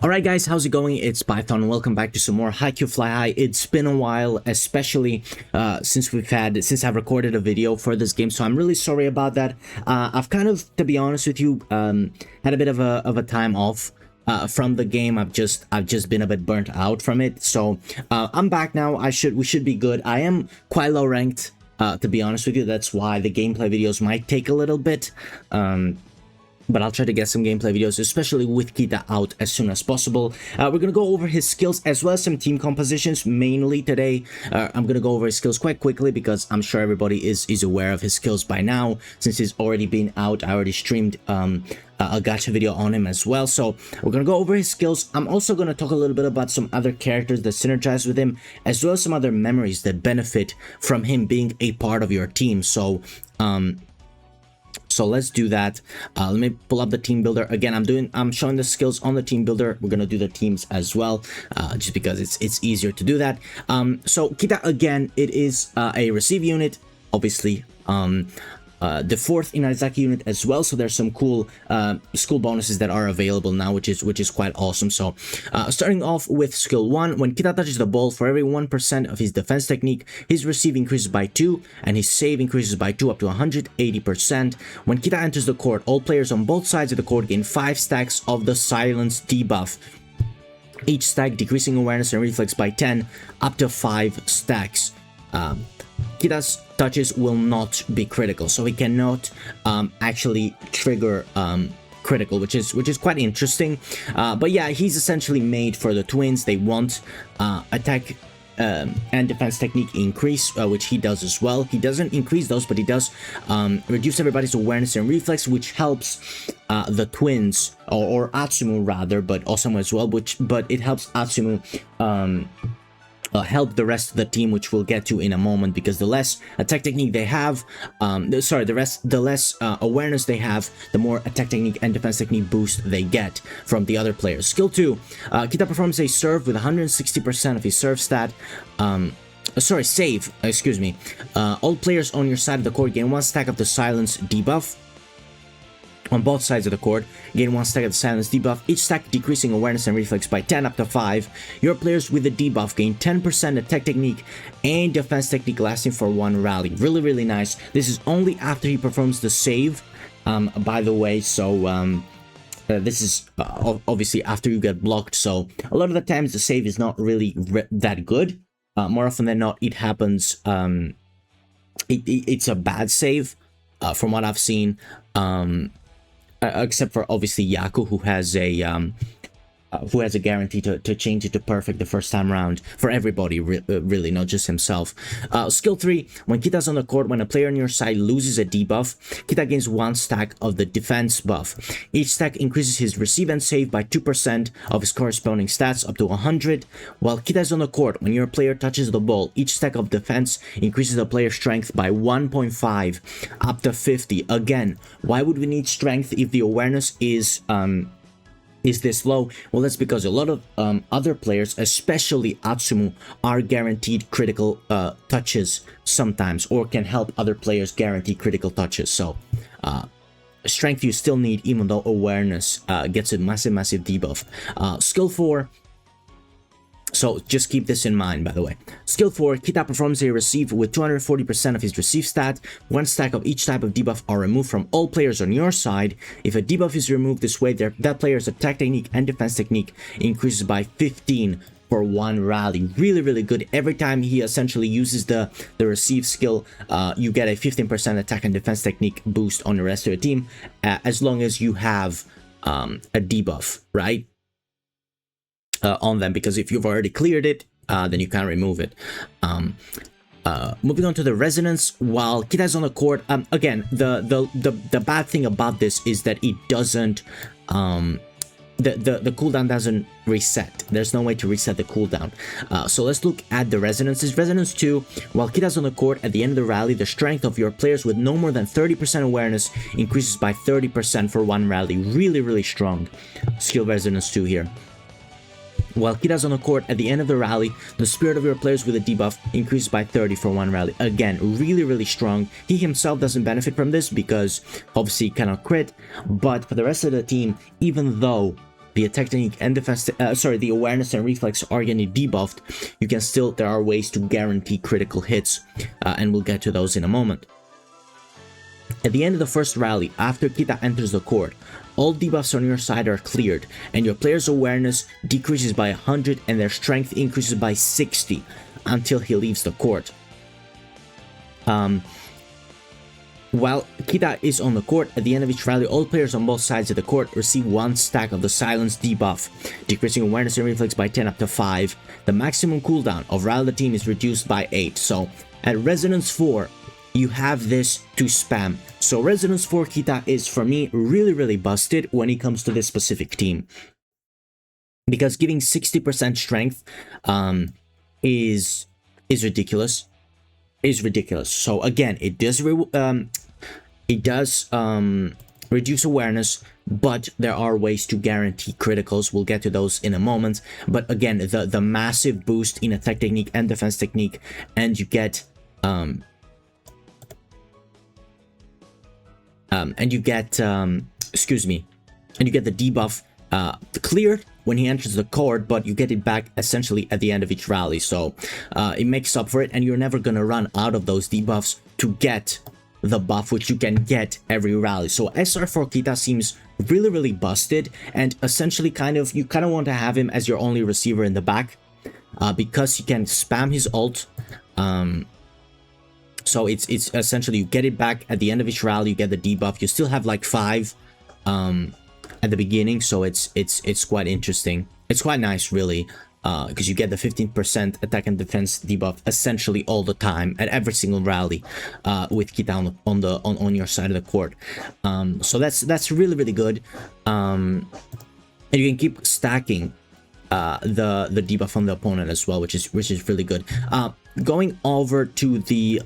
Alright guys, how's it going? It's Python. Welcome back to some more Haikyu Fly High. It's been a while, especially since I've recorded a video for this game, so I'm really sorry about that. I've kind of, to be honest with you, had a bit of a time off from the game. I've just been a bit burnt out from it, so I'm back now. We should be good. I am quite low ranked, to be honest with you. That's why the gameplay videos might take a little bit. But I'll try to get some gameplay videos, especially with Kita out as soon as possible. We're going to go over his skills as well as some team compositions, mainly today. I'm going to go over his skills quite quickly because I'm sure everybody is aware of his skills by now, since he's already been out. I already streamed a gacha video on him as well. So we're going to go over his skills. I'm also going to talk a little bit about some other characters that synergize with him, as well as some other memories that benefit from him being a part of your team. So let's do that. Let me pull up the team builder again. I'm showing the skills on the team builder. We're gonna do the teams as well, just because it's easier to do that. So Kita, again, it is a receive unit, obviously. The 4th Inazaki unit as well, so there's some cool skill bonuses that are available now, which is quite awesome. So starting off with skill 1, when Kita touches the ball, for every 1% of his defense technique, his receive increases by 2 and his save increases by 2 up to 180%. When Kita enters the court, all players on both sides of the court gain 5 stacks of the silence debuff, each stack decreasing awareness and reflex by 10 up to 5 stacks. Kita's touches will not be critical, so he cannot actually trigger critical, which is quite interesting. But yeah, he's essentially made for the twins. They want attack and defense technique increase, which he does as well. He doesn't increase those, but he does reduce everybody's awareness and reflex, which helps the twins, or Atsumu rather, but Osamu as well. But it helps Atsumu help the rest of the team, which we'll get to in a moment, because the less attack technique they have, the less awareness they have, the more attack technique and defense technique boost they get from the other players. Skill 2, Kita performs a serve with 160% of his serve stat. Save, excuse me. All players on your side of the court gain 1 stack of the silence debuff. On both sides of the court, gain 1 stack of the silence debuff, each stack decreasing awareness and reflex by 10 up to 5. Your players with the debuff gain 10% attack technique and defense technique lasting for 1 rally. Really, really nice. This is only after he performs the save, by the way, so this is obviously after you get blocked, so a lot of the times the save is not really that good. More often than not, it happens, it's a bad save, from what I've seen. Except for obviously Yaku, who has a guarantee to change it to perfect the first time around for everybody, really, not just himself. Skill 3, when Kita's on the court, when a player on your side loses a debuff, Kita gains 1 stack of the defense buff. Each stack increases his receive and save by 2% of his corresponding stats up to 100. While Kita's on the court, when your player touches the ball, each stack of defense increases the player's strength by 1.5 up to 50. Again, why would we need strength if the awareness is this low? Well, that's because a lot of other players, especially Atsumu, are guaranteed critical touches sometimes, or can help other players guarantee critical touches. So strength you still need, even though awareness gets a massive debuff. Skill 4, so just keep this in mind, by the way. Skill 4, Kita performs a receive with 240% of his receive stat. 1 stack of each type of debuff are removed from all players on your side. If a debuff is removed this way, that player's attack technique and defense technique increases by 15 for 1 rally. Really, really good. Every time he essentially uses the receive skill, you get a 15% attack and defense technique boost on the rest of your team, as long as you have a debuff, right? On them, because if you've already cleared it, then you can't remove it. Moving on to the resonance, while Kita's on the court, again, the bad thing about this is that it doesn't, the cooldown doesn't reset. There's no way to reset the cooldown. So let's look at the resonances. Resonance 2, while Kita's on the court, at the end of the rally, the strength of your players with no more than 30% awareness increases by 30% for 1 rally. Really, really strong skill resonance 2 here. While Kita's on the court, at the end of the rally, the spirit of your players with a debuff increases by 30 for 1 rally. Again, really, really strong. He himself doesn't benefit from this because obviously he cannot crit, but for the rest of the team, even though the attack technique and defense, the awareness and reflex are getting debuffed, you can still, there are ways to guarantee critical hits, and we'll get to those in a moment. At the end of the first rally, after Kita enters the court, all debuffs on your side are cleared, and your player's awareness decreases by 100 and their strength increases by 60 until he leaves the court. While Kita is on the court, at the end of each rally, all players on both sides of the court receive 1 stack of the Silence debuff, decreasing awareness and reflex by 10 up to 5. The maximum cooldown of Rally the Team is reduced by 8, so at Resonance 4, you have this to spam. So Resonance 4 Kita is, for me, really busted when it comes to this specific team. Because giving 60% strength is ridiculous. So again, it does reduce awareness, but there are ways to guarantee criticals. We'll get to those in a moment. But again, the massive boost in attack technique and defense technique, and you get the debuff cleared when he enters the court, but you get it back essentially at the end of each rally. So it makes up for it, and you're never gonna run out of those debuffs to get the buff, which you can get every rally. So SR4 Kita seems really busted, and essentially you kind of want to have him as your only receiver in the back, because he can spam his ult. So it's essentially, you get it back at the end of each rally, you get the debuff. You still have like 5 at the beginning, so it's quite interesting. It's quite nice, really, because you get the 15% attack and defense debuff essentially all the time at every single rally with Kita on your side of the court. So that's really good, and you can keep stacking the debuff on the opponent as well, which is really good. Going over to the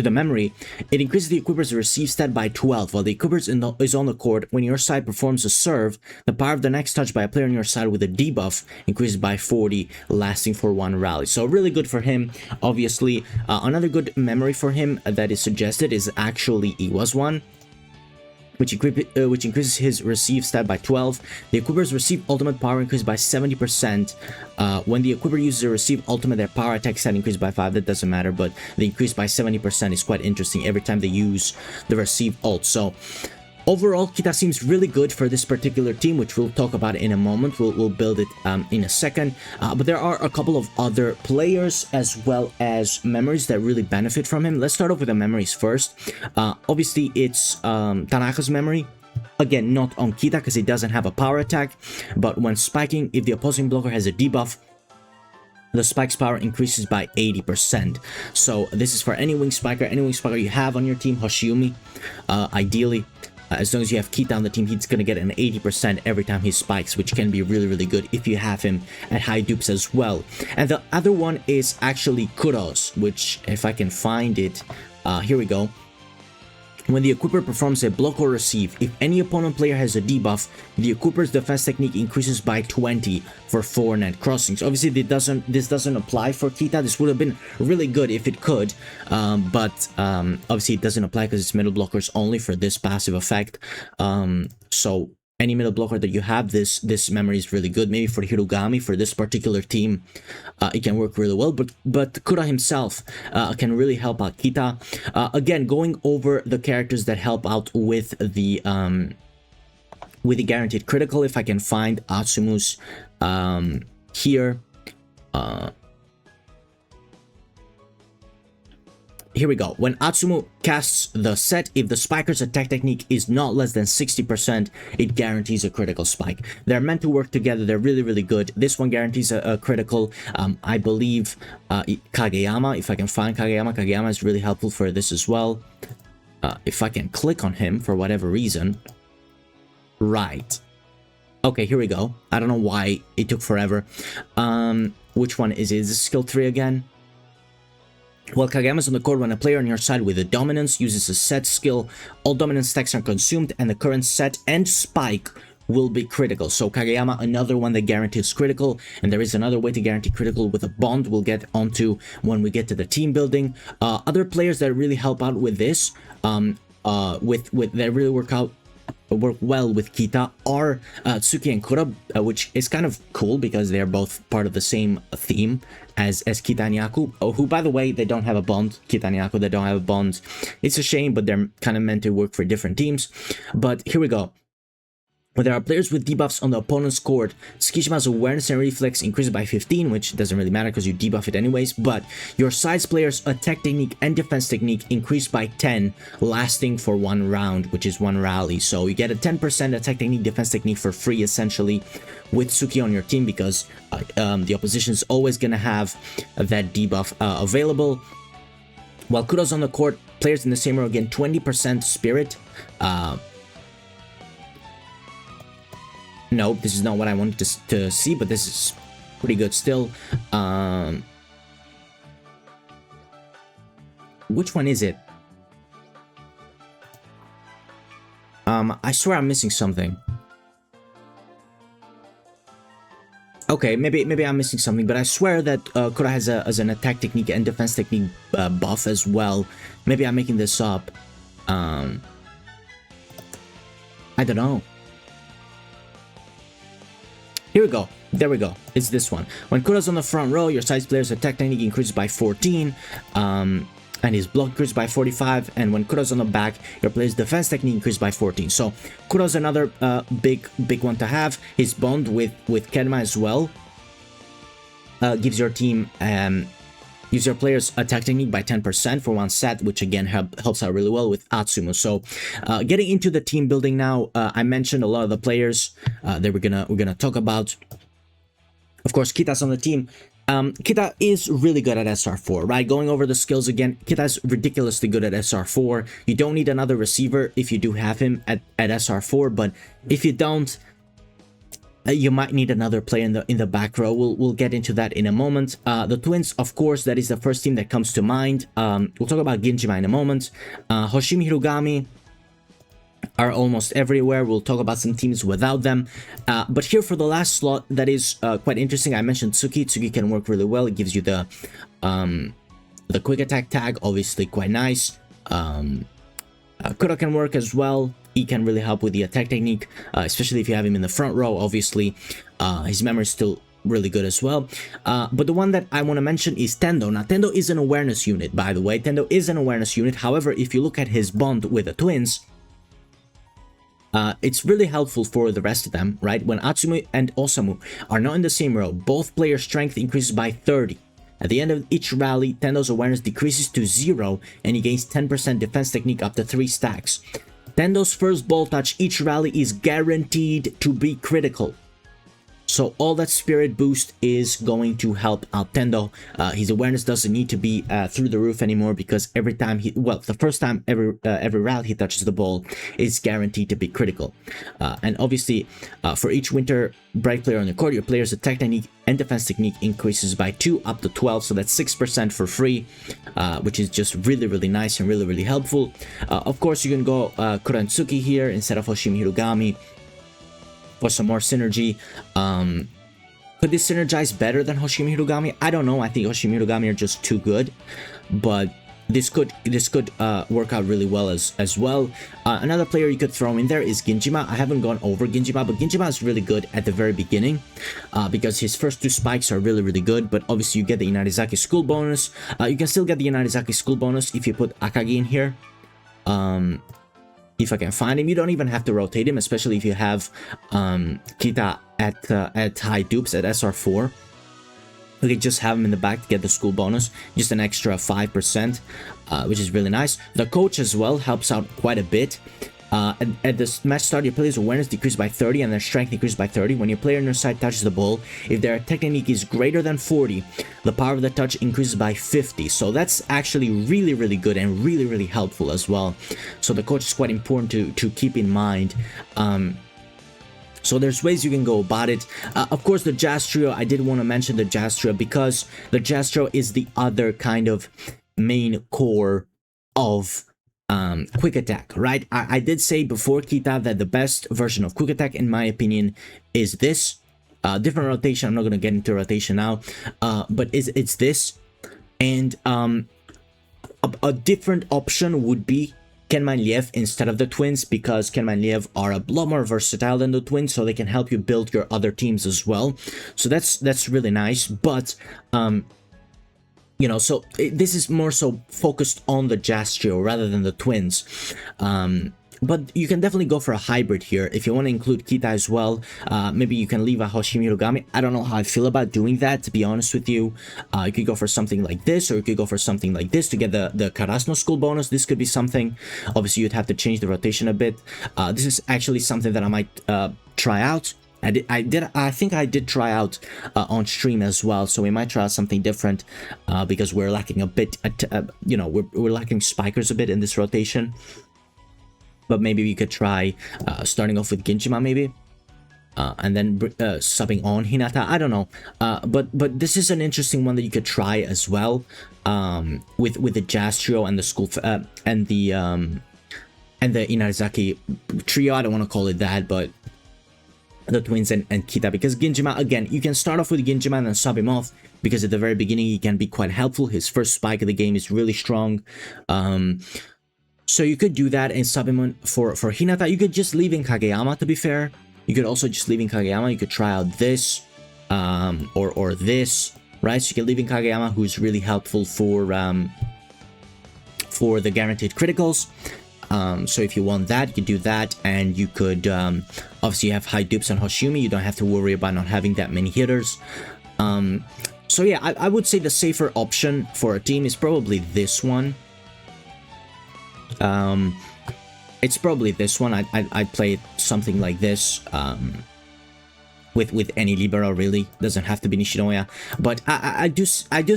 memory, it increases the equipper's receive stat by 12. While the equipper is on the court, when your side performs a serve, the power of the next touch by a player on your side with a debuff increases by 40, lasting for 1 rally. So really good for him, obviously. Another good memory for him that is suggested is actually Iwa's one, which increases his receive stat by 12. The equipper's receive ultimate power increased by 70%. When the equipper uses a receive ultimate, their power attack stat increased by 5. That doesn't matter, but the increase by 70% is quite interesting every time they use the receive ult. So overall, Kita seems really good for this particular team, which we'll talk about in a moment. We'll build it in a second. But there are a couple of other players as well as memories that really benefit from him. Let's start off with the memories first. Obviously, it's Tanaka's memory. Again, not on Kita because it doesn't have a power attack. But when spiking, if the opposing blocker has a debuff, the spike's power increases by 80%. So this is for any wing spiker you have on your team, Hoshiumi, ideally. As long as you have Kita on the team, he's going to get an 80% every time he spikes, which can be really good if you have him at high dupes as well. And the other one is actually Kuros, which, if I can find it, here we go. When the equipper performs a block or receive, if any opponent player has a debuff, the equipper's defense technique increases by 20 for 4 net crossings. Obviously, this doesn't apply for Kita. This would have been really good if it could, but obviously it doesn't apply because it's middle blockers only for this passive effect. So any middle blocker that you have, this memory is really good. Maybe for Hirugami, for this particular team, it can work really well. But Kura himself can really help out Kita. Again, going over the characters that help out with the guaranteed critical. If I can find Atsumu's here. Here we go. When Atsumu casts the set, if the spiker's attack technique is not less than 60%, it guarantees a critical spike. They're meant to work together. They're really good. This one guarantees a critical. I believe Kageyama, if I can find Kageyama is really helpful for this as well. If I can click on him for whatever reason. Right. Okay, here we go. I don't know why it took forever. Which one is it? Is this skill 3 again? While Kageyama is on the court, when a player on your side with a dominance uses a set skill, all dominance stacks are consumed and the current set and spike will be critical. So Kageyama, another one that guarantees critical, and there is another way to guarantee critical with a bond we'll get onto when we get to the team building. Other players that really help out with this, that really work out work well with Kita are Tsuki and Kura, which is kind of cool because they're both part of the same theme as Kita and Yaku, who, by the way, they don't have a bond. Kita and Yaku, they don't have a bond. It's a shame, but they're kind of meant to work for different teams. But here we go. When there are players with debuffs on the opponent's court, Tsukishima's awareness and reflex increases by 15, which doesn't really matter because you debuff it anyways, but your side's player's attack technique and defense technique increase by 10, lasting for 1 round, which is 1 rally. So you get a 10% attack technique, defense technique for free, essentially, with Tsuki on your team, because the opposition is always going to have that debuff available. While Kura's on the court, players in the same row gain 20% spirit. No, this is not what I wanted to see, but this is pretty good still. Which one is it? I swear I'm missing something. Okay, maybe I'm missing something, but I swear that Kura has an attack technique and defense technique buff as well. Maybe I'm making this up. I don't know. Here we go. There we go. It's this one. When Kura's on the front row, your side's player's attack technique increases by 14, and his block increases by 45. And when Kura's on the back, your player's defense technique increases by 14. So Kura's another big one to have. His bond with Kenma as well gives your team gives your players attack technique by 10% for 1 set, which again helps out really well with Atsumu. So getting into the team building now, I mentioned a lot of the players that we're gonna talk about. Of course, Kita's on the team. Kita is really good at SR4, right? Going over the skills again, Kita's ridiculously good at SR4. You don't need another receiver if you do have him at SR4, but if you don't, you might need another player in the back row. We'll get into that in a moment. The twins, of course, that is the first team that comes to mind. We'll talk about Ginjima in a moment. Hoshimi Hirugami are almost everywhere. We'll talk about some teams without them. But here for the last slot, that is quite interesting. I mentioned Tsuki. Tsuki can work really well. It gives you the quick attack tag, obviously quite nice. Kura can work as well. He can really help with the attack technique, especially if you have him in the front row. Obviously, his memory is still really good as well. But the one that I want to mention is Tendo. Now, Tendo is an awareness unit, by the way. Tendo is an awareness unit. However, if you look at his bond with the twins, it's really helpful for the rest of them, right? When Atsumu and Osamu are not in the same row, both players' strength increases by 30. At the end of each rally, Tendo's awareness decreases to 0, and he gains 10% defense technique up to 3 stacks. Tendo's first ball touch each rally is guaranteed to be critical. So all that spirit boost is going to help out Tendo. His awareness doesn't need to be through the roof anymore, because every time the first time every rally he touches the ball is guaranteed to be critical. And obviously, for each winter bright player on the court, your player's attack technique and defense technique increases by 2 up to 12, so that's 6% for free, which is just really nice and really helpful. Of course, you can go Kura and Tsuki here instead of Hoshimi Hirugami for some more synergy. Could this synergize better than Hoshimi Hirugami? I don't know. I think Hoshimi Hirugami are just too good, but this could work out really well as well. Another player you could throw in there is Ginjima. I haven't gone over Ginjima, but Ginjima is really good at the very beginning because his first 2 spikes are really good, but obviously you get the Inarizaki school bonus. You can still get the Inarizaki school bonus if you put Akagi in here. If I can find him. You don't even have to rotate him, especially if you have Kita at high dupes at SR4. You can just have him in the back to get the school bonus, just an extra 5%, which is really nice. The coach as well helps out quite a bit. At the match start, your player's awareness decreases by 30 and their strength increases by 30. When your player on your side touches the ball, if their technique is greater than 40, the power of the touch increases by 50. So that's actually really good and really helpful as well. So the coach is quite important to keep in mind. So there's ways you can go about it. Of course, the Jazz Trio, I did want to mention the Jazz Trio because the Jazz Trio is the other kind of main core of quick attack, right? I did say before Kita that the best version of quick attack, in my opinion, is this. Different rotation, I'm not going to get into rotation now, but it's this. And a different option would be Kenma and Liev instead of the twins, because Kenma and Liev are a lot more versatile than the twins, so they can help you build your other teams as well. So that's really nice. But you know, so this is more so focused on the Jazz trio rather than the twins. But you can definitely go for a hybrid here. If you want to include Kita as well, maybe you can leave a Hoshimi Hirogami. I don't know how I feel about doing that, to be honest with you. You could go for something like this, or you could go for something like this to get the Karasuno school bonus. This could be something. Obviously, you'd have to change the rotation a bit. This is actually something that I might try out. I think I did try out on stream as well, so we might try out something different because we're lacking a bit, you know, we're lacking spikers a bit in this rotation. But maybe we could try starting off with Ginjima maybe, and then subbing on Hinata. I don't know, but this is an interesting one that you could try as well, with the Jazz trio and the school and the Inarizaki trio. I don't want to call it that, but the twins and Kita, because Ginjima, again, you can start off with Ginjima and then sub him off, because at the very beginning he can be quite helpful. His first spike of the game is really strong. So you could do that and sub him on for Hinata. You could just leave in Kageyama, to be fair. You could also just leave in Kageyama. You could try out this, or this, right? So you can leave in Kageyama, who's really helpful for the guaranteed criticals. So if you want that, you could do that, and you could, obviously you have high dupes on Hoshimi. You don't have to worry about not having that many hitters. So yeah, I would say the safer option for a team is probably this one. It's probably this one. I'd play something like this, with any libero, really. Doesn't have to be Nishinoya, but I do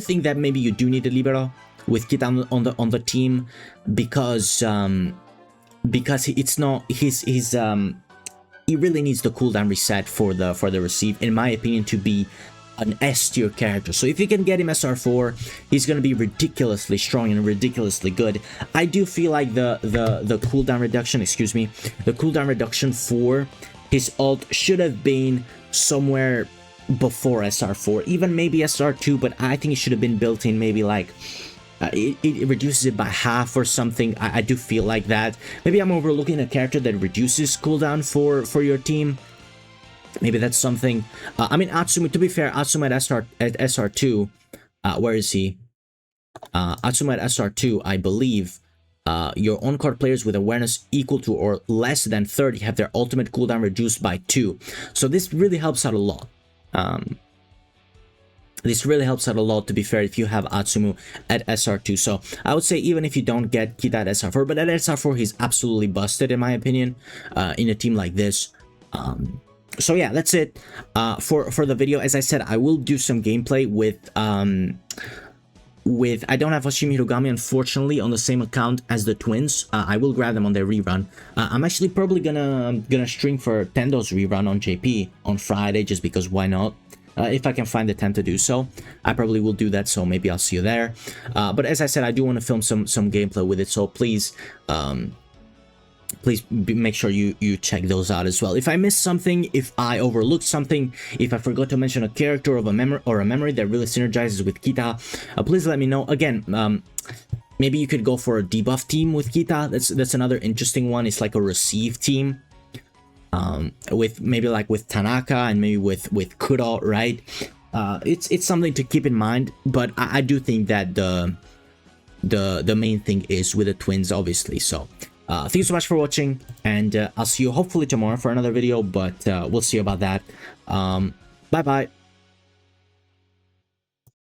think that maybe you do need a libero with Kita on the team, because it's not he really needs the cooldown reset for the receive, in my opinion, to be an S tier character. So if you can get him SR4, he's gonna be ridiculously strong and ridiculously good. I do feel like the cooldown reduction, excuse me, the cooldown reduction for his ult should have been somewhere before SR4, even maybe SR2, but I think it should have been built in, maybe like it reduces it by half or something. I do feel like that. Maybe I'm overlooking a character that reduces cooldown for your team. Maybe that's something. I mean, Atsumi, to be fair, Atsumi at SR2, where is he? Atsumi at SR2, I believe, your on-card players with awareness equal to or less than 30 have their ultimate cooldown reduced by 2. So this really helps out a lot. This really helps out a lot, to be fair, if you have Atsumu at SR2. So I would say even if you don't get Kita at SR4, but at SR4 he's absolutely busted, in my opinion, in a team like this. So yeah, that's it for the video. As I said, I will do some gameplay with I don't have Hoshimi Hirogami, unfortunately, on the same account as the twins. I will grab them on their rerun. I'm actually probably gonna stream for Tendo's rerun on JP on Friday, just because why not? If I can find the time to do so, I probably will do that. So maybe I'll see you there. But as I said, I do want to film some gameplay with it. So please, make sure you check those out as well. If I missed something, if I overlooked something, if I forgot to mention a character of a memory that really synergizes with Kita, please let me know. Again, maybe you could go for a debuff team with Kita. That's another interesting one. It's like a receive team, with maybe like with Tanaka and maybe with Kuro, right? It's something to keep in mind. But I do think that the main thing is with the twins, obviously. So thank you so much for watching, and I'll see you hopefully tomorrow for another video, but we'll see about that. Bye bye.